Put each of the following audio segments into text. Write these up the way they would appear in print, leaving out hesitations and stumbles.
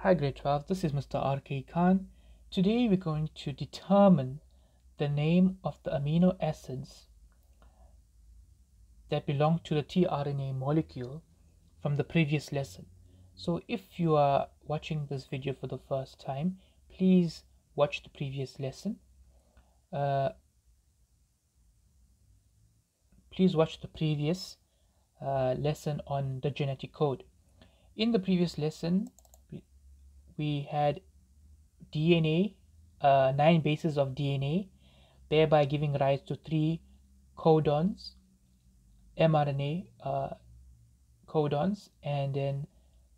Hi grade 12, this is Mr. R.K. Khan. Today we're going to determine the name of the amino acids that belong to the tRNA molecule from the previous lesson. So if you are watching this video for the first time, please watch the previous lesson. Lesson on the genetic code. In the previous lesson, we had DNA, 9 bases of DNA, thereby giving rise to 3 codons, mRNA codons, and then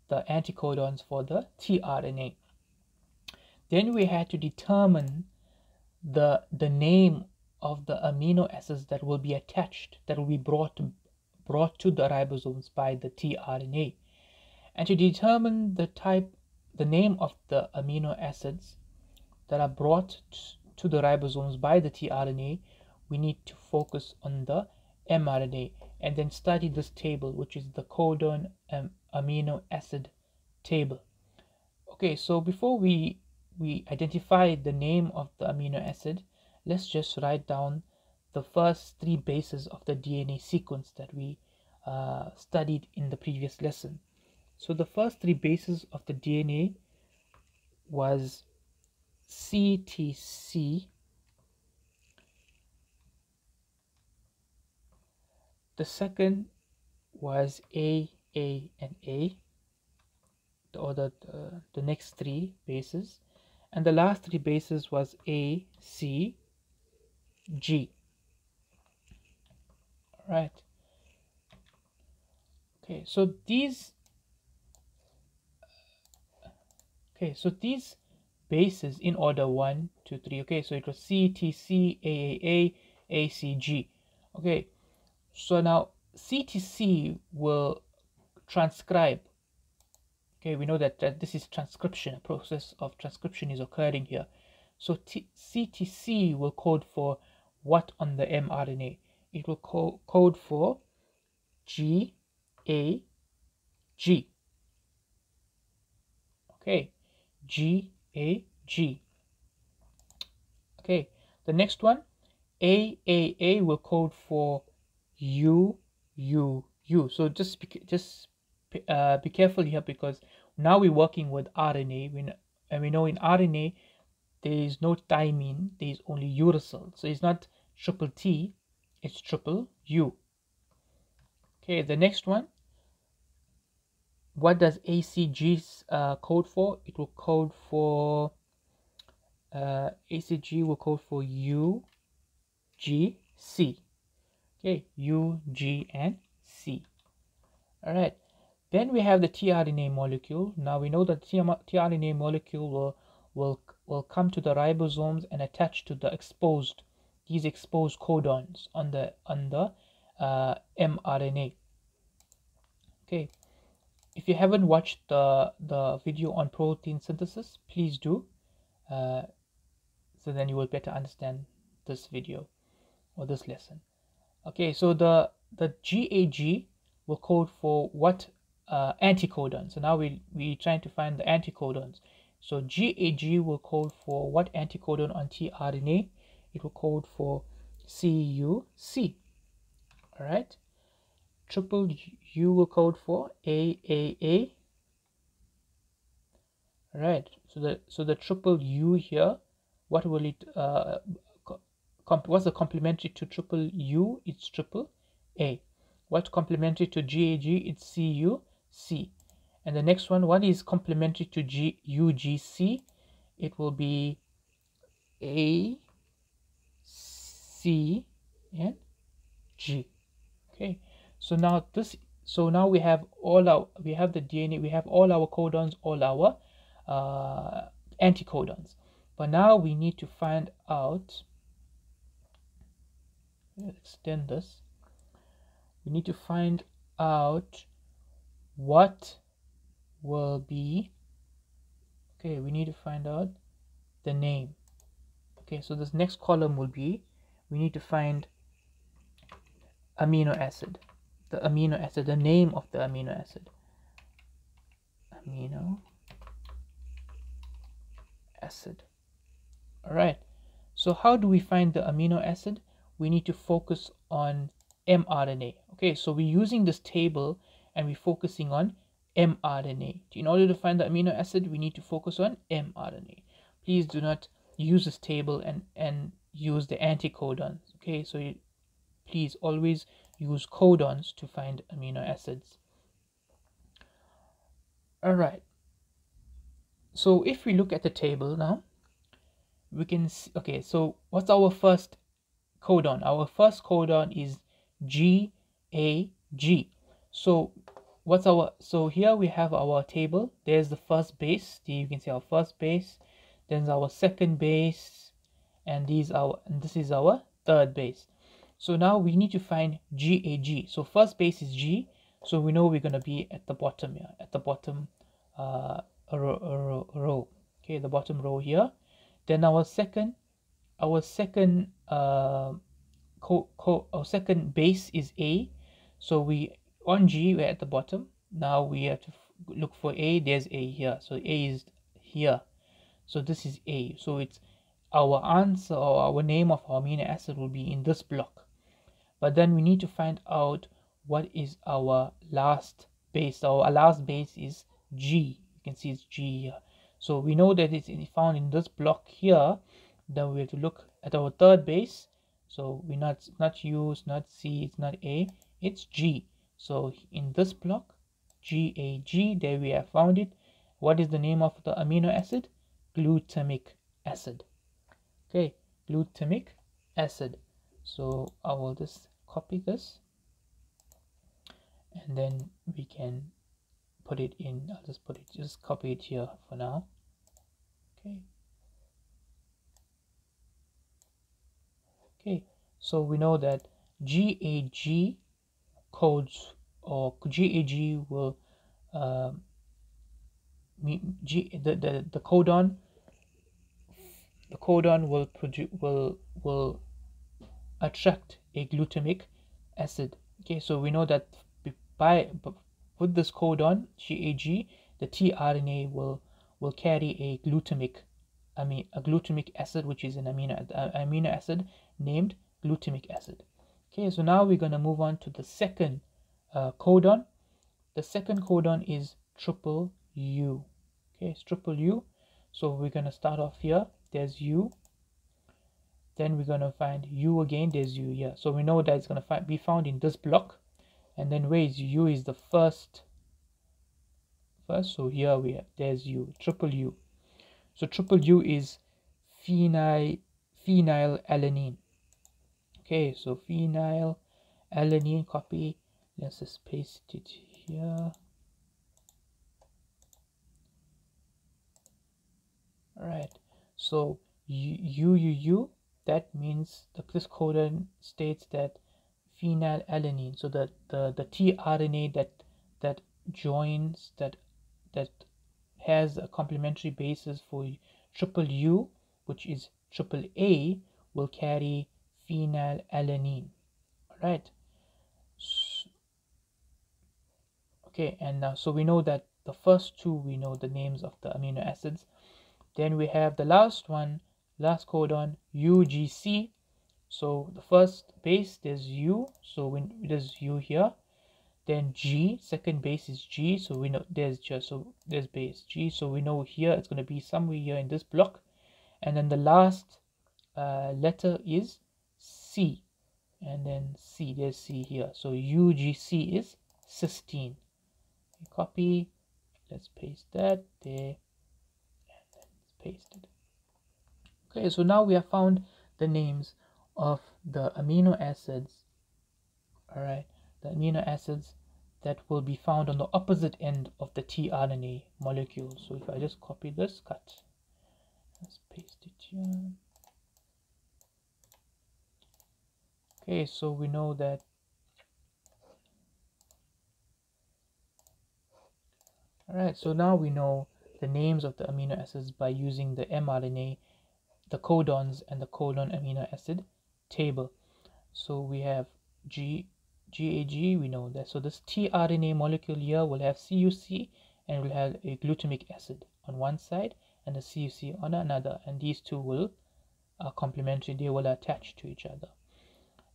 the anticodons for the tRNA. Then we had to determine the name of the amino acids that will be attached, that will be brought to the ribosomes by the tRNA. And to determine the name of the amino acids that are brought to the ribosomes by the tRNA, we need to focus on the mRNA and then study this table, which is the codon amino acid table. Okay, so before we identify the name of the amino acid, let's just write down the first 3 bases of the DNA sequence that we studied in the previous lesson. So the first 3 bases of the DNA was CTC, the second was A, and A, the next 3 bases, and the last 3 bases was A, C, G. All right. Okay, so these bases in order 1, 2, 3. Okay, so it was C, T, C, A, A, C, G. Okay, so now CTC will transcribe. Okay, we know that this is transcription. A process of transcription is occurring here. So CTC will code for what on the mRNA? It will code for G, A, G. Okay, G, A, G. Okay, the next one, A will code for U, U, U. So just be careful here, because now we're working with RNA, and we know in RNA there is no thymine, there is only uracil. So it's not triple T, it's triple U. Okay, the next one, what does ACG code for? It will code for ACG will code for U, G, C. Okay, U, G, and C. All right. Then we have the tRNA molecule. Now we know that tRNA molecule will come to the ribosomes and attach to these exposed codons on the mRNA. Okay. If you haven't watched the video on protein synthesis, please do, so then you will better understand this video or this lesson. Okay, so the GAG will code for what anticodon. So now we're trying to find the anticodons. So GAG will code for what anticodon on tRNA? It will code for CUC. All right. Triple U will code for AAA. All right. So the triple U here, what will it what's the complementary to triple U? It's triple A. What complementary to GAG? It's CUC. And the next one, what is complementary to UGC? It will be A, C, and G. Okay. So now we have the DNA, we have all our codons, all our anticodons. But now we need to find out, let's extend this. We need to find out what will be, okay, we need to find out the name. Okay, so this next column will be, we need to find amino acid, the name of the amino acid. Amino acid. All right, so how do we find the amino acid? We need to focus on mRNA. Okay, so we're using this table and we're focusing on mRNA. In order to find the amino acid, we need to focus on mRNA. Please do not use this table and use the anticodons. Okay, so please always use codons to find amino acids. All right, so if we look at the table now, we can see, okay, so what's our first codon? Our first codon is GAG. So what's our, so here we have our table. There's the first base, you can see our first base, then our second base, and this is our third base. So now we need to find GAG. So first base is G, so we know we're going to be at the bottom here, at the bottom row. Okay, the bottom row here. Then our second base is A, so we on G we're at the bottom. Now we have to look for A. There's A here, so A is here, so this is A. So it's our answer, or our name of our amino acid will be in this block. But then we need to find out what is our last base. Our last base is G. You can see it's G here. So we know that it's found in this block here. Then we have to look at our third base. So we're not U, it's not C, it's not A, it's G. So in this block, GAG, there we have found it. What is the name of the amino acid? Glutamic acid. Okay, glutamic acid. So I will just copy this, and then we can put it in. I'll just copy it here for now. Okay. Okay, so we know that GAG codes, or GAG will the codon will produce will attract a glutamic acid. Okay, so we know that with this codon GAG, the tRNA will carry a glutamic acid, which is an amino acid named glutamic acid. Okay, so now we're going to move on to the second codon. The second codon is triple U. Okay, it's triple U. So we're going to start off here. There's U. Then we're going to find U again. There's U here. So we know that it's going to be found in this block. And then where is U is the first. So here we have, there's U, triple U. So triple U is phenylalanine. Okay, so phenylalanine, copy. Let's just paste it here. All right. So U, that means this codon states that phenylalanine. So that the tRNA that joins that has a complementary basis for triple U, which is triple A, will carry phenylalanine. All right. Okay, and now so we know that the first two, we know the names of the amino acids. Then we have the last codon, UGC. So the first base, there's U, so when there's U here. Then G, second base is G, so we know there's base G, so we know here it's going to be somewhere here in this block. And then the last letter is C, and then C, there's C here, so UGC is cysteine. Copy, let's paste that there, and then let's paste it. Okay, so now we have found the names of the amino acids. All right, the amino acids that will be found on the opposite end of the tRNA molecule. So if I just copy this, let's paste it here. Okay, so we know that. All right, so now we know the names of the amino acids by using the mRNA, the codons, and the codon amino acid table. So we have GAG, we know that. So this tRNA molecule here will have CUC and will have a glutamic acid. on one side and the CUC on another, and these two will complementary, they will attach to each other.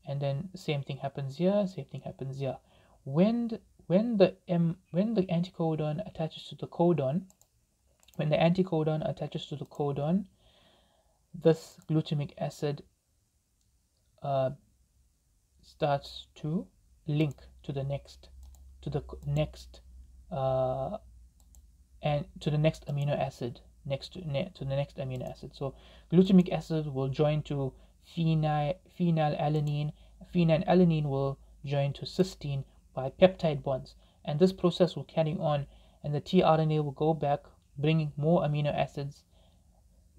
And then same thing happens here, same thing happens here. When the anticodon attaches to the codon, when the anticodon attaches to the codon, this glutamic acid starts to link to the next and to the next amino acid next to the next amino acid. So glutamic acid will join to phenylalanine. Phenylalanine will join to cysteine by peptide bonds, and this process will carry on, and the tRNA will go back, bringing more amino acids,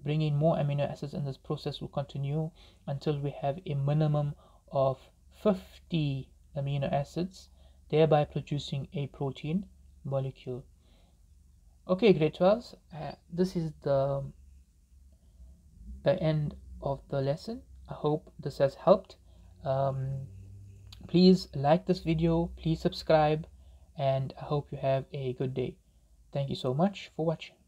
and this process will continue until we have a minimum of 50 amino acids, thereby producing a protein molecule. Okay, grade 12s, this is the end of the lesson. I hope this has helped. Please like this video, please subscribe, and I hope you have a good day. Thank you so much for watching.